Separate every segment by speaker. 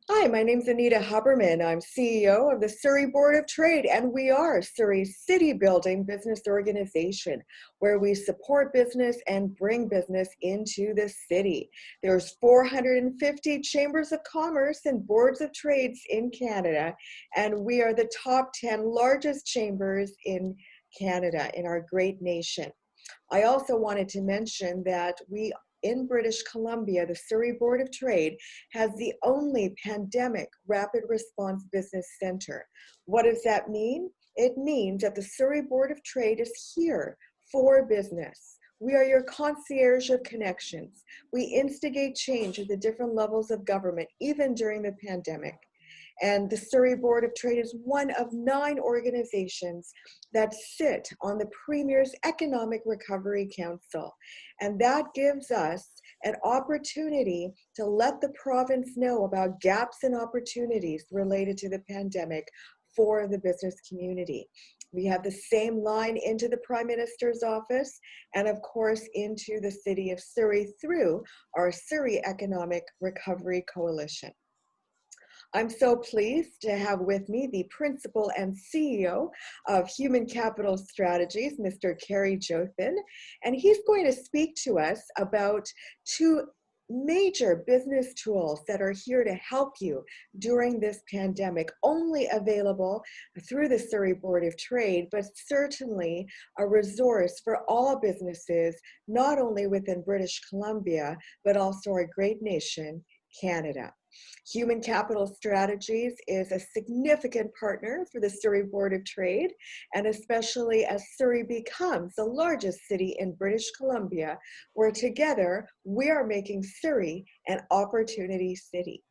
Speaker 1: Hi, my name's Anita Huberman. I'm CEO of the Surrey Board of Trade, and we are Surrey's city building business organization where we support business and bring business into the city. There's 450 chambers of commerce and boards of trades in Canada, and we are the top 10 largest chambers in Canada, in our great nation. I also wanted to mention that in British Columbia, the Surrey Board of Trade has the only pandemic rapid response business center. What does that mean? It means that the Surrey Board of Trade is here for business. We are your concierge of connections. We instigate change at the different levels of government, even during the pandemic. And the Surrey Board of Trade is one of 9 organizations that sit on the Premier's Economic Recovery Council. And that gives us an opportunity to let the province know about gaps and opportunities related to the pandemic for the business community. We have the same line into the Prime Minister's office and of course into the City of Surrey through our Surrey Economic Recovery Coalition. I'm so pleased to have with me the Principal and CEO of Human Capital Strategies, Mr. Kerry Jothen, and he's going to speak to us about 2 major business tools that are here to help you during this pandemic, only available through the Surrey Board of Trade, but certainly a resource for all businesses, not only within British Columbia, but also our great nation, Canada. Human Capital Strategies is a significant partner for the Surrey Board of Trade, and especially as Surrey becomes the largest city in British Columbia, where together we are making Surrey an opportunity city.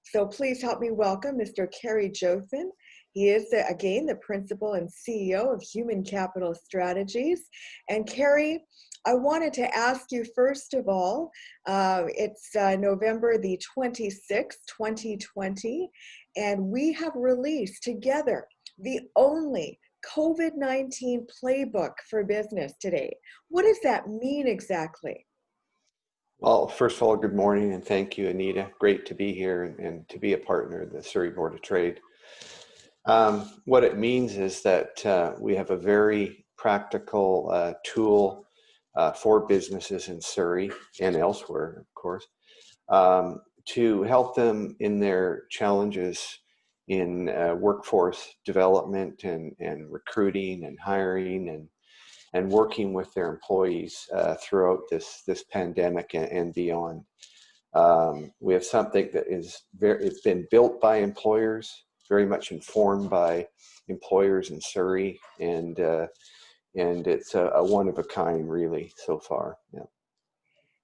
Speaker 1: So please help me welcome Mr. Kerry Jothen. He is, again, the Principal and CEO of Human Capital Strategies. And Kerry, I wanted to ask you, first of all, it's November the 26th, 2020, and we have released together the only COVID-19 playbook for business today. What does that mean exactly?
Speaker 2: Well, first of all, good morning and thank you, Anita. Great to be here and to be a partner of the Surrey Board of Trade. What it means is that we have a very practical tool for businesses in Surrey and elsewhere, of course, to help them in their challenges in workforce development and recruiting and hiring and working with their employees throughout this pandemic and beyond. We have something that it's been built by employers, very much informed by employers in Surrey, and it's a one of a kind, really, so far. Yeah.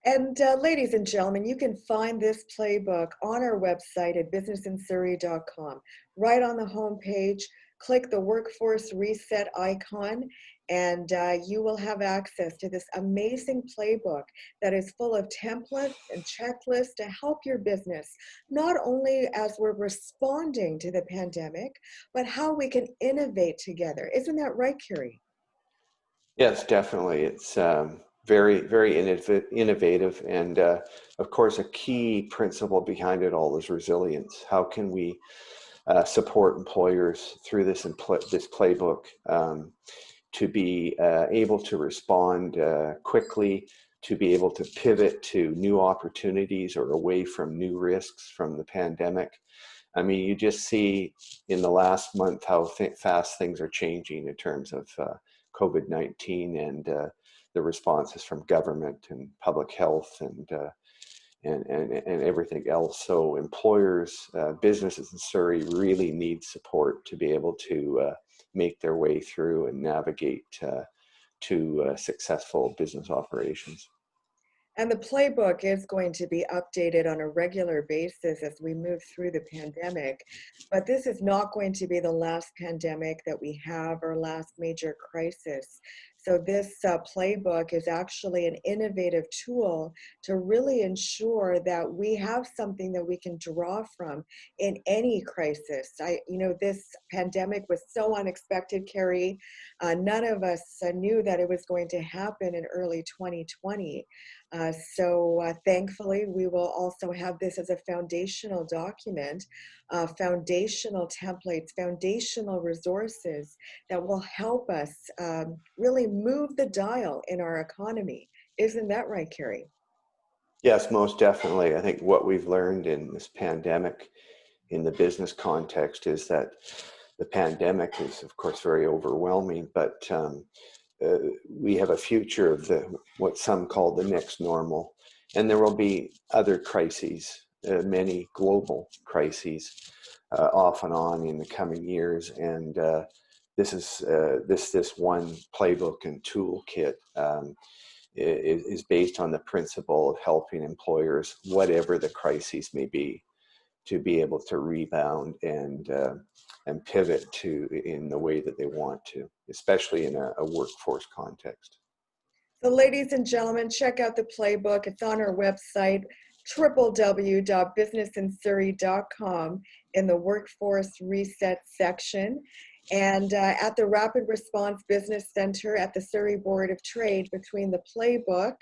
Speaker 1: And ladies and gentlemen, you can find this playbook on our website at businessinsurrey.com. Right on the home page, click the Workforce Reset icon, and you will have access to this amazing playbook that is full of templates and checklists to help your business, not only as we're responding to the pandemic, but how we can innovate together. Isn't that right, Kerry?
Speaker 2: Yes, definitely. It's very, very innovative. And of course, a key principle behind it all is resilience. How can we support employers through this playbook to be able to respond quickly, to be able to pivot to new opportunities or away from new risks from the pandemic? I mean, you just see in the last month how fast things are changing in terms of COVID-19 and the responses from government and public health and everything else. So employers, businesses in Surrey really need support to be able to make their way through and navigate to successful business operations.
Speaker 1: And the playbook is going to be updated on a regular basis as we move through the pandemic. But this is not going to be the last pandemic that we have or last major crisis. So this playbook is actually an innovative tool to really ensure that we have something that we can draw from in any crisis. This pandemic was so unexpected, Kerry. None of us knew that it was going to happen in early 2020. So thankfully, we will also have this as a foundational document, foundational templates, foundational resources that will help us really move the dial in our economy. Isn't that right, Kerry?
Speaker 2: Yes, most definitely. I think what we've learned in this pandemic in the business context is that the pandemic is, of course, very overwhelming, but we have a future of what some call the next normal, and there will be other crises, many global crises, off and on in the coming years, and this one playbook and toolkit is based on the principle of helping employers, whatever the crises may be able to rebound and pivot to in the way that they want to, especially in a workforce context.
Speaker 1: So ladies and gentlemen, check out the playbook. It's on our website, www.businessinsurrey.com, in the Workforce Reset section. And at the Rapid Response Business Center at the Surrey Board of Trade, between the playbook,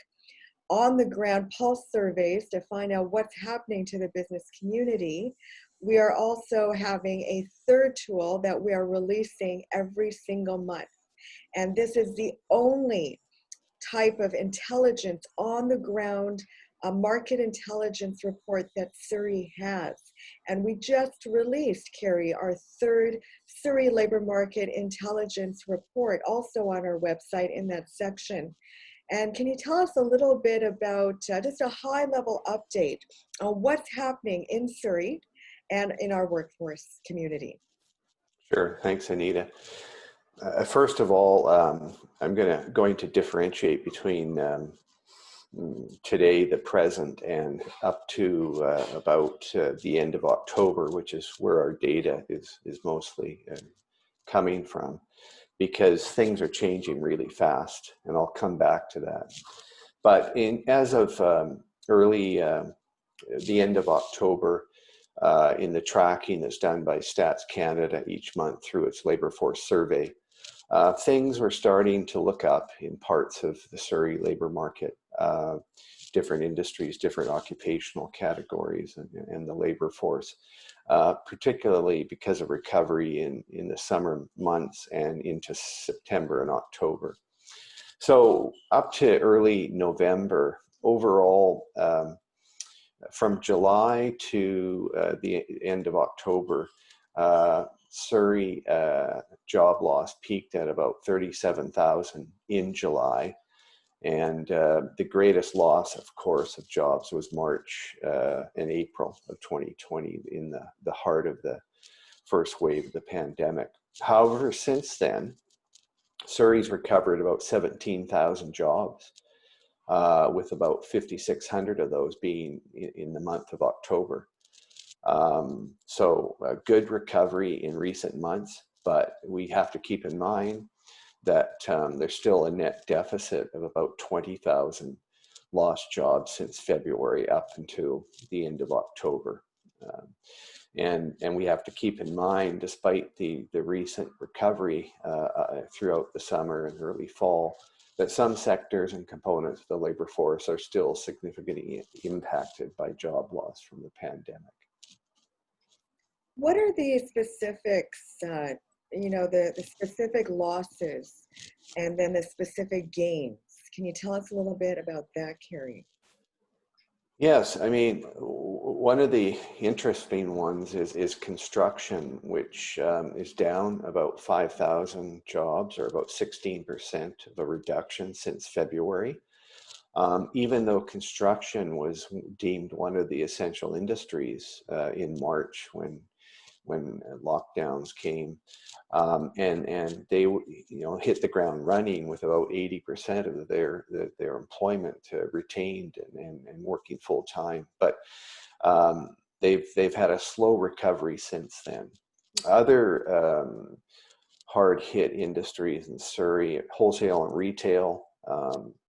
Speaker 1: on the ground pulse surveys to find out what's happening to the business community, we are also having a third tool that we are releasing every single month. And this is the only type of intelligence on the ground, a market intelligence report that Surrey has. And we just released, Kerry, our third Surrey labor market intelligence report, also on our website in that section. And can you tell us a little bit about just a high level update on what's happening in Surrey and in our workforce community?
Speaker 2: Sure. Thanks, Anita. First of all, I'm going to differentiate between today, the present, and up to about the end of October, which is where our data is mostly coming from, because things are changing really fast, and I'll come back to that. But as of early the end of October, in the tracking that's done by Stats Canada each month through its labor force survey, things were starting to look up in parts of the Surrey labor market, different industries, different occupational categories, and the labor force, particularly because of recovery in the summer months and into September and October. So up to early November, overall, from July to the end of October, Surrey job loss peaked at about 37,000 in July. And the greatest loss, of course, of jobs was March and April of 2020, in the heart of the first wave of the pandemic. However, since then, Surrey's recovered about 17,000 jobs, with about 5,600 of those being in the month of October. So a good recovery in recent months, but we have to keep in mind that there's still a net deficit of about 20,000 lost jobs since February up until the end of October. And we have to keep in mind, despite the recent recovery throughout the summer and early fall, that some sectors and components of the labor force are still significantly impacted by job loss from the pandemic.
Speaker 1: What are the specifics, the specific losses and then the specific gains? Can you tell us a little bit about that, Kerry?
Speaker 2: Yes, I mean, one of the interesting ones is construction, which is down about 5,000 jobs, or about 16% of a reduction since February. Even though construction was deemed one of the essential industries in March when lockdowns came, and they hit the ground running with about 80% of their employment retained and working full time. But they've had a slow recovery since then. Other hard hit industries in Surrey: wholesale and retail,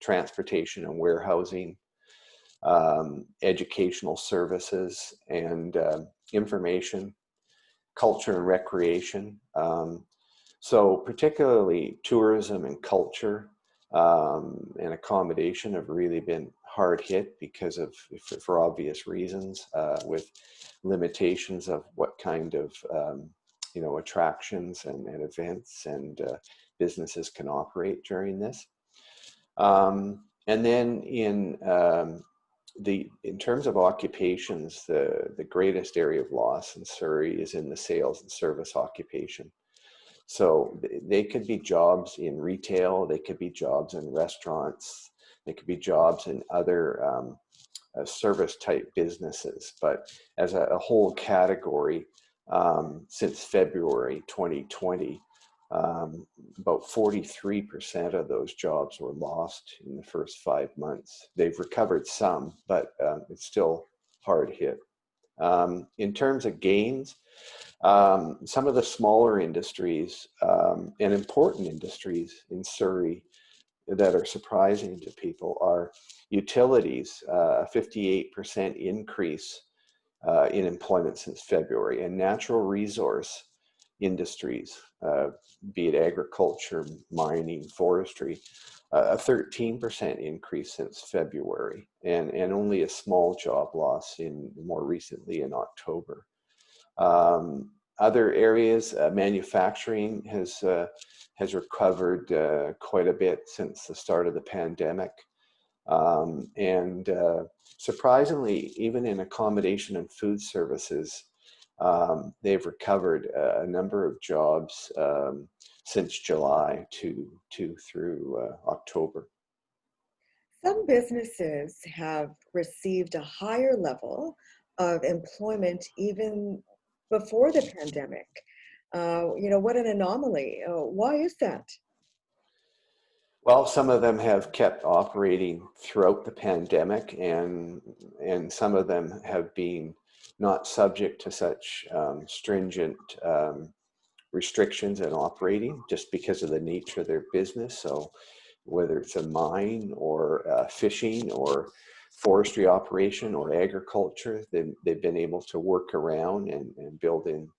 Speaker 2: transportation and warehousing, educational services, and information, culture and recreation. So particularly tourism and culture and accommodation have really been hard hit because of, for obvious reasons, with limitations of what kind of attractions and events and businesses can operate during this. And then in terms of occupations, the greatest area of loss in Surrey is in the sales and service occupation. So they could be jobs in retail, they could be jobs in restaurants, they could be jobs in other service type businesses. But as a whole category, since February 2020, about 43% of those jobs were lost in the first 5 months. They've recovered some, but it's still hard hit. In terms of gains, some of the smaller industries and important industries in Surrey that are surprising to people are utilities, a 58% increase in employment since February, and natural resource industries, be it agriculture, mining, forestry, a 13% increase since February, and only a small job loss more recently in October. Other areas, manufacturing has recovered quite a bit since the start of the pandemic. And surprisingly, even in accommodation and food services, they've recovered a number of jobs since July through October.
Speaker 1: Some businesses have received a higher level of employment even before the pandemic. What an anomaly. Why is that?
Speaker 2: Well, some of them have kept operating throughout the pandemic, and some of them have been not subject to such stringent restrictions in operating just because of the nature of their business. So whether it's a mine or fishing or forestry operation or agriculture, they've been able to work around and build in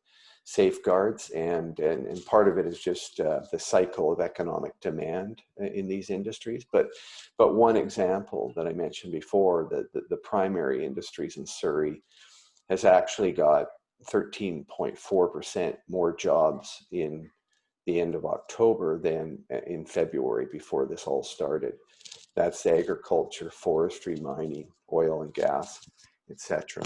Speaker 2: safeguards, and part of it is just the cycle of economic demand in these industries. But one example that I mentioned before, the primary industries in Surrey has actually got 13.4% more jobs in the end of October than in February before this all started. That's agriculture, forestry, mining, oil and gas, etc.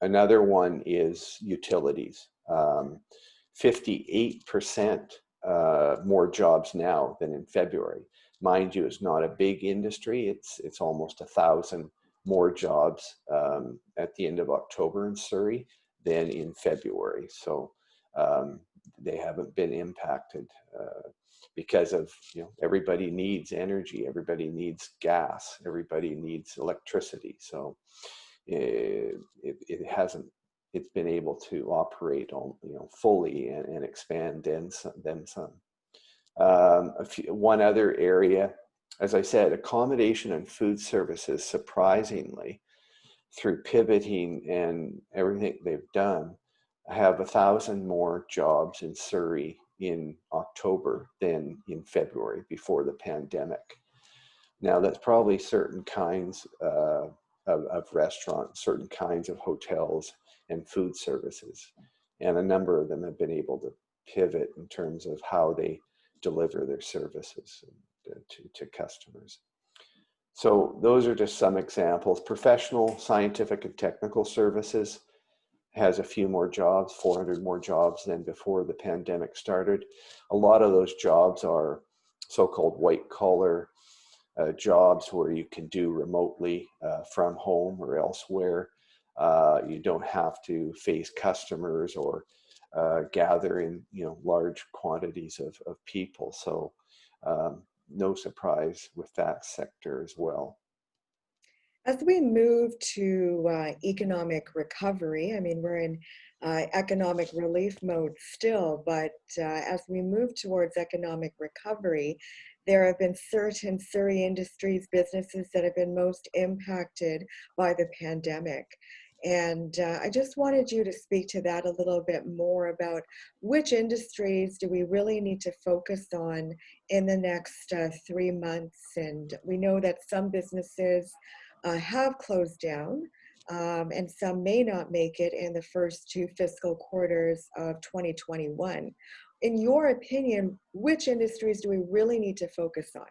Speaker 2: Another one is utilities. 58% more jobs now than in February. Mind you, it's not a big industry. It's almost 1,000 more jobs at the end of October in Surrey than in February. So they haven't been impacted because of, everybody needs energy, everybody needs gas, everybody needs electricity. So it's been able to operate on, fully and expand then some. One other area, as I said, accommodation and food services, surprisingly, through pivoting and everything they've done, have 1,000 more jobs in Surrey in October than in February before the pandemic. Now, that's probably certain kinds of restaurants, certain kinds of hotels and food services. And a number of them have been able to pivot in terms of how they deliver their services to customers. So those are just some examples. Professional, scientific, and technical services has a few more jobs, 400 more jobs than before the pandemic started. A lot of those jobs are so-called white collar jobs where you can do remotely from home or elsewhere. You don't have to face customers or gather in large quantities of people. So no surprise with that sector as well.
Speaker 1: As we move to economic recovery, I mean, we're in economic relief mode still, but as we move towards economic recovery, there have been certain Surrey industries, businesses that have been most impacted by the pandemic. And I just wanted you to speak to that a little bit more about which industries do we really need to focus on in the next 3 months. And we know that some businesses have closed down, and some may not make it in the first two fiscal quarters of 2021. In your opinion, which industries do we really need to focus on?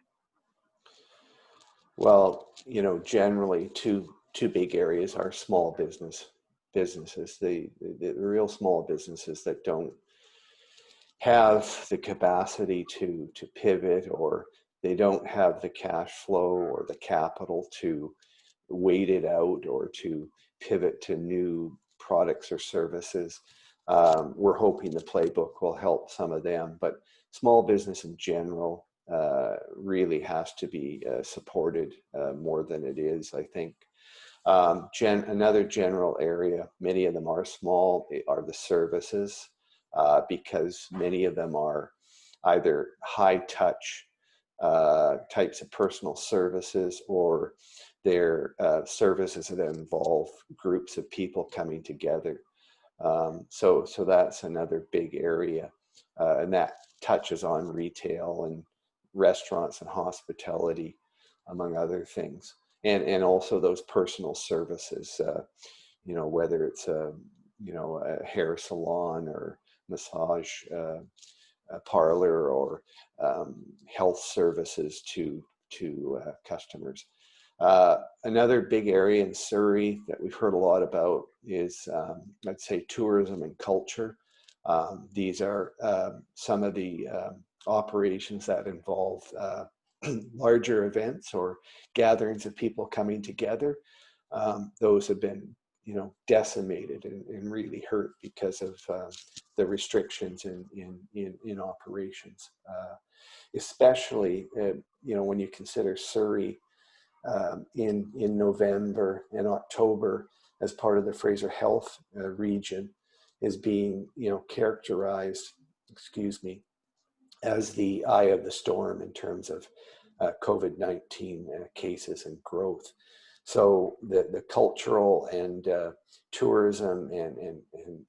Speaker 2: Well, generally two big areas are small businesses, the real small businesses that don't have the capacity to pivot, or they don't have the cash flow or the capital to wait it out or to pivot to new products or services. We're hoping the Playbook will help some of them, but small business in general really has to be supported more than it is, I think. Another general area, many of them are small, are the services, because many of them are either high touch types of personal services, or they're services that involve groups of people coming together. So that's another big area, and that touches on retail and restaurants and hospitality, among other things, and also those personal services. Whether it's a hair salon or massage parlor, or health services to customers. Another big area in Surrey that we've heard a lot about is, I'd say, tourism and culture. These are some of the operations that involve larger events or gatherings of people coming together. Those have been, decimated and really hurt because of the restrictions in operations, especially when you consider Surrey in November and October as part of the Fraser Health region is being characterized, as the eye of the storm in terms of COVID-19 cases and growth. So the cultural and tourism and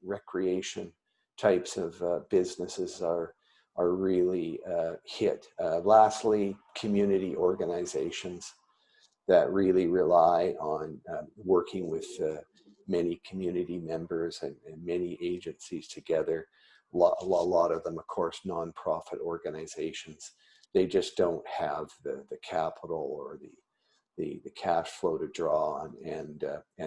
Speaker 2: recreation types of businesses are really hit. Lastly, community organizations that really rely on working with many community members and many agencies together. A lot of them, of course, nonprofit organizations. They just don't have the capital or the cash flow to draw on, and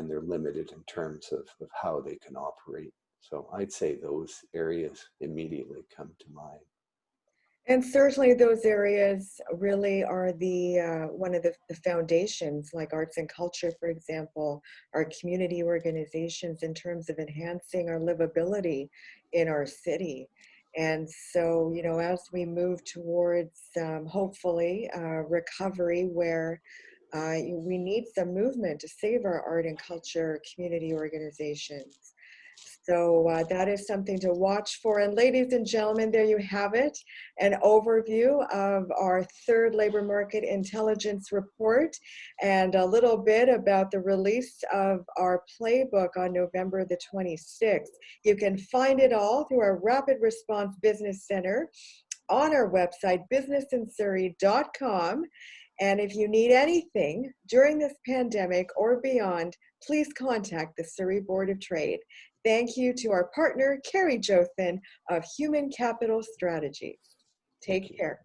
Speaker 2: they're limited in terms of how they can operate. So I'd say those areas immediately come to mind.
Speaker 1: And certainly those areas really are the one of the foundations, like arts and culture, for example, our community organizations in terms of enhancing our livability in our city. And so, as we move towards hopefully recovery, where we need some movement to save our art and culture community organizations. So that is something to watch for. And ladies and gentlemen, there you have it, an overview of our third labor market intelligence report, and a little bit about the release of our playbook on November the 26th. You can find it all through our Rapid Response Business Center on our website, businessinsurrey.com. And if you need anything during this pandemic or beyond, please contact the Surrey Board of Trade. Thank you to our partner, Kerry Jothen of Human Capital Strategies. Take care.